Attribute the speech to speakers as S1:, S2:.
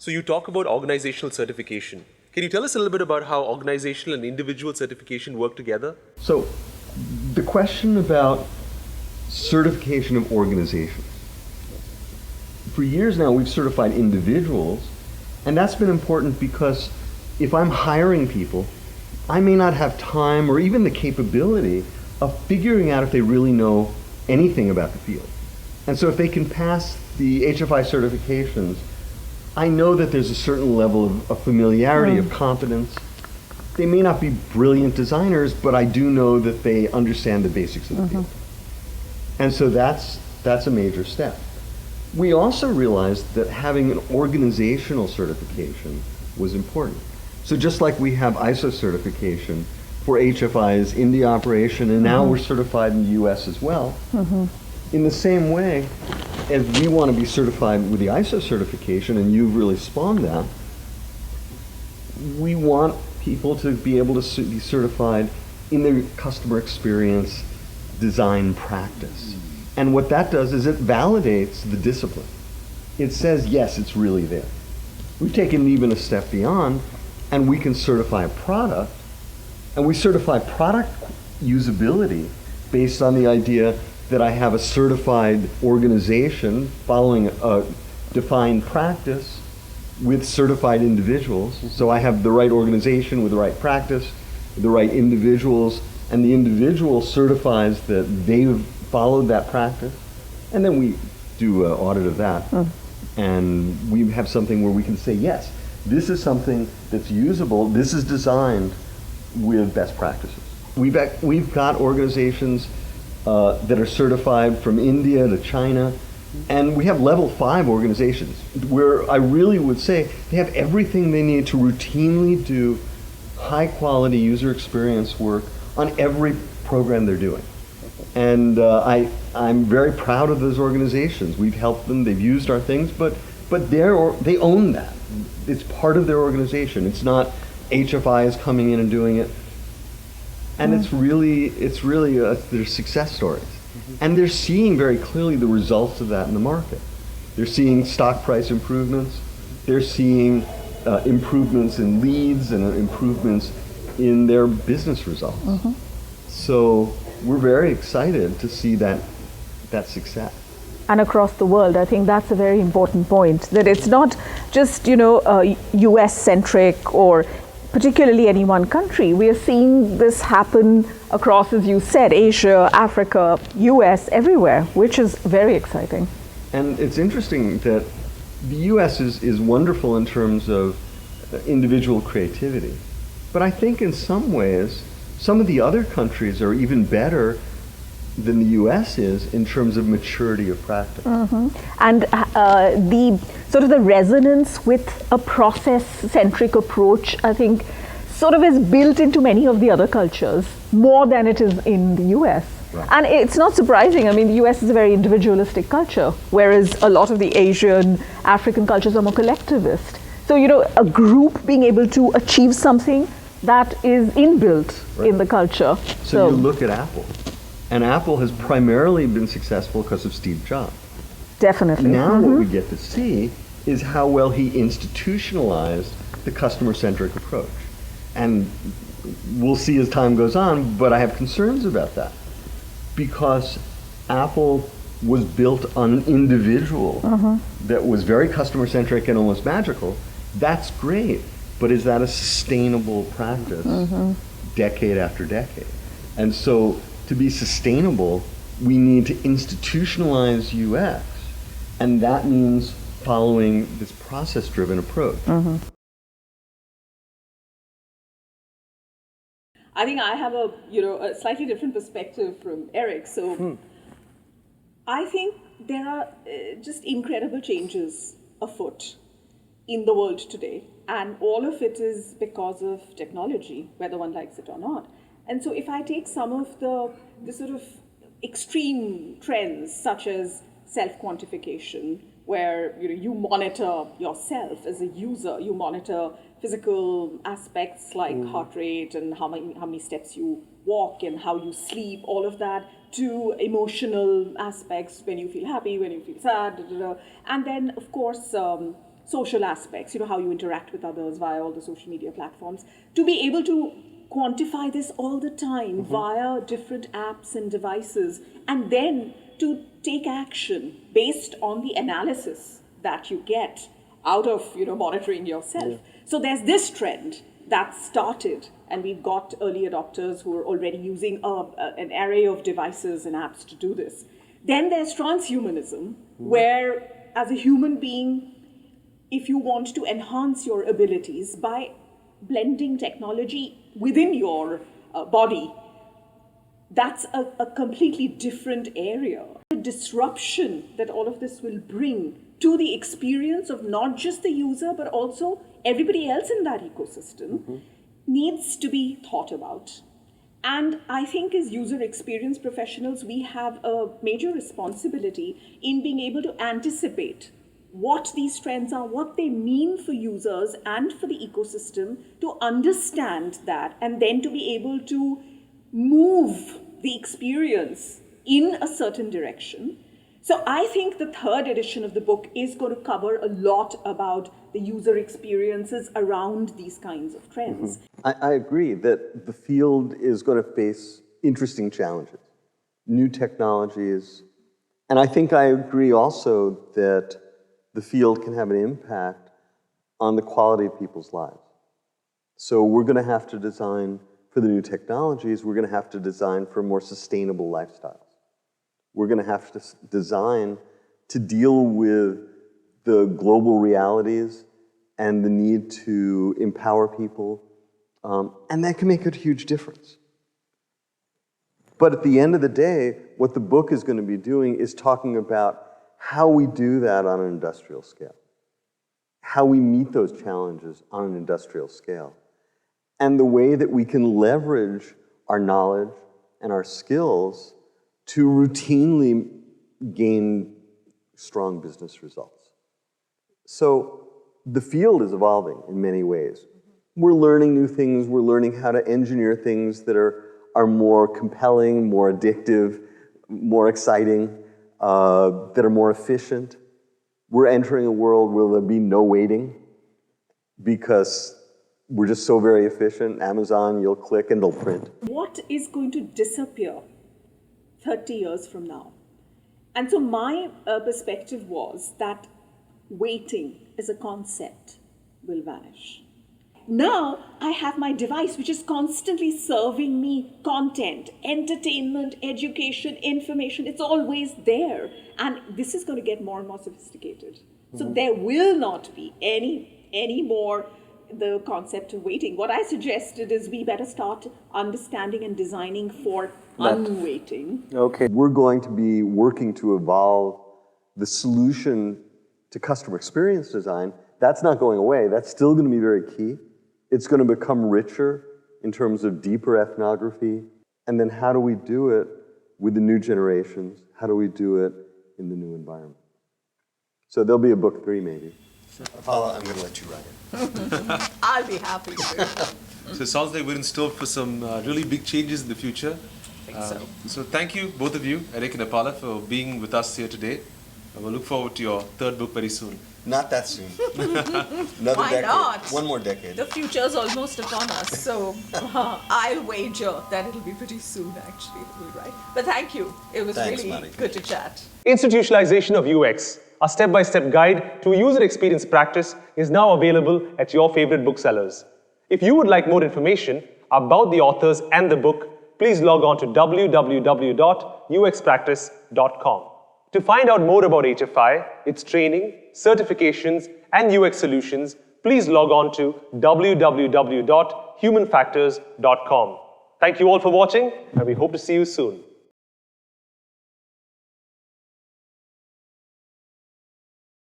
S1: So you talk about organizational certification. Can you tell us a little bit about how organizational and individual certification work together?
S2: So the question about certification of organizations. For years now, we've certified individuals, and that's been important because if I'm hiring people, I may not have time or even the capability of figuring out if they really know anything about the field. And so if they can pass the HFI certifications, I know that there's a certain level of familiarity, of confidence. They may not be brilliant designers, but I do know that they understand the basics of the field. And so that's a major step. We also realized that having an organizational certification was important. So just like we have ISO certification for HFI's India operation, and now we're certified in the US as well, in the same way as we want to be certified with the ISO certification, and you've really spawned that, we want people to be able to be certified in their customer experience design practice. And what that does is it validates the discipline. It says, yes, it's really there. We've taken even a step beyond, and we can certify a product, and we certify product usability based on the idea that I have a certified organization following a defined practice with certified individuals. So I have the right organization with the right practice, the right individuals, and the individual certifies that they've followed that practice. And then we do an audit of that. And we have something where we can say, yes, this is something that's usable, this is designed with best practices. We've got organizations that are certified from India to China, and we have level 5 organizations where I really would say they have everything they need to routinely do high quality user experience work on every program they're doing. And I'm very proud of those organizations. We've helped them, they've used our things, but they own that. It's part of their organization. It's not HFI is coming in and doing it. And it's really their success stories. And they're seeing very clearly the results of that in the market. They're seeing stock price improvements. They're seeing improvements in leads and improvements in their business results. So we're very excited to see that success.
S3: And across the world, I think that's a very important point, that it's not just, US-centric or particularly any one country. We are seeing this happen across, as you said, Asia, Africa, US, everywhere, which is very exciting.
S2: And it's interesting that the US is wonderful in terms of individual creativity. But I think in some ways, some of the other countries are even better than the US is in terms of maturity of practice.
S3: And the sort of the resonance with a process-centric approach, I think, sort of is built into many of the other cultures more than it is in the US.
S2: Right.
S3: And it's not surprising. I mean, the US is a very individualistic culture, whereas a lot of the Asian, African cultures are more collectivist. So, a group being able to achieve something that is inbuilt in the culture.
S2: So you look at Apple, and Apple has primarily been successful because of Steve Jobs.
S3: Definitely.
S2: Now what we get to see is how well he institutionalized the customer-centric approach. And we'll see as time goes on, but I have concerns about that. Because Apple was built on an individual that was very customer-centric and almost magical. That's great, but is that a sustainable practice decade after decade? And so to be sustainable, we need to institutionalize UX, and that means following this process-driven approach.
S4: I think I have a slightly different perspective from Eric. So I think there are just incredible changes afoot in the world today, and all of it is because of technology, whether one likes it or not. And so if I take some of the sort of extreme trends, such as self-quantification, where you monitor yourself as a user, you monitor physical aspects like heart rate and how many steps you walk and how you sleep, all of that, to emotional aspects, when you feel happy, when you feel sad, and then of course social aspects, how you interact with others via all the social media platforms, to be able to quantify this all the time via different apps and devices, and then to take action based on the analysis that you get out of monitoring yourself. So there's this trend that started, and we've got early adopters who are already using an array of devices and apps to do this. Then there's transhumanism, where as a human being, if you want to enhance your abilities by blending technology within your body, that's a completely different area. The disruption that all of this will bring to the experience of not just the user, but also everybody else in that ecosystem needs to be thought about. And I think as user experience professionals, we have a major responsibility in being able to anticipate what these trends are, what they mean for users and for the ecosystem, to understand that, and then to be able to move the experience in a certain direction. So I think the third edition of the book is going to cover a lot about the user experiences around these kinds of trends.
S2: I agree that the field is going to face interesting challenges, new technologies, and I think I agree also that the field can have an impact on the quality of people's lives. So we're going to have to design for the new technologies, we're going to have to design for more sustainable lifestyles. We're going to have to design to deal with the global realities and the need to empower people, and that can make a huge difference. But at the end of the day, what the book is going to be doing is talking about how we do that on an industrial scale, how we meet those challenges on an industrial scale, and the way that we can leverage our knowledge and our skills to routinely gain strong business results. So the field is evolving in many ways. We're learning new things, we're learning how to engineer things that are more compelling, more addictive, more exciting, that are more efficient. We're entering a world where there'll be no waiting because we're just so very efficient. Amazon, you'll click and they'll print.
S4: What is going to disappear 30 years from now? And so my perspective was that waiting as a concept will vanish. Now I have my device which is constantly serving me content, entertainment, education, information. It's always there. And this is going to get more and more sophisticated. So there will not be any more the concept of waiting. What I suggested is we better start understanding and designing for unwaiting.
S2: Okay. We're going to be working to evolve the solution to customer experience design. That's not going away. That's still going to be very key. It's going to become richer in terms of deeper ethnography. And then how do we do it with the new generations? How do we do it in the new environment? So there'll be a book 3 maybe.
S5: Paula, I'm going to let you write it.
S3: I'll be happy to.
S1: So it sounds like we're in store for some really big changes in the future.
S3: I think so.
S1: So thank you, both of you, Eric and Apala, for being with us here today. We'll look forward to your third book very soon.
S5: Not that soon. Another
S3: Why
S5: decade.
S3: not?
S5: One more decade.
S3: The future's almost upon us, so I'll wager that it'll be pretty soon, actually, right? But thank you. It was
S5: Thanks,
S3: really
S5: Monica.
S3: good to chat.
S6: Institutionalization of UX, a step-by-step guide to user experience practice, is now available at your favorite booksellers. If you would like more information about the authors and the book, please log on to www.uxpractice.com. To find out more about HFI, its training, certifications, and UX solutions, please log on to www.humanfactors.com. Thank you all for watching, and we hope to see you soon.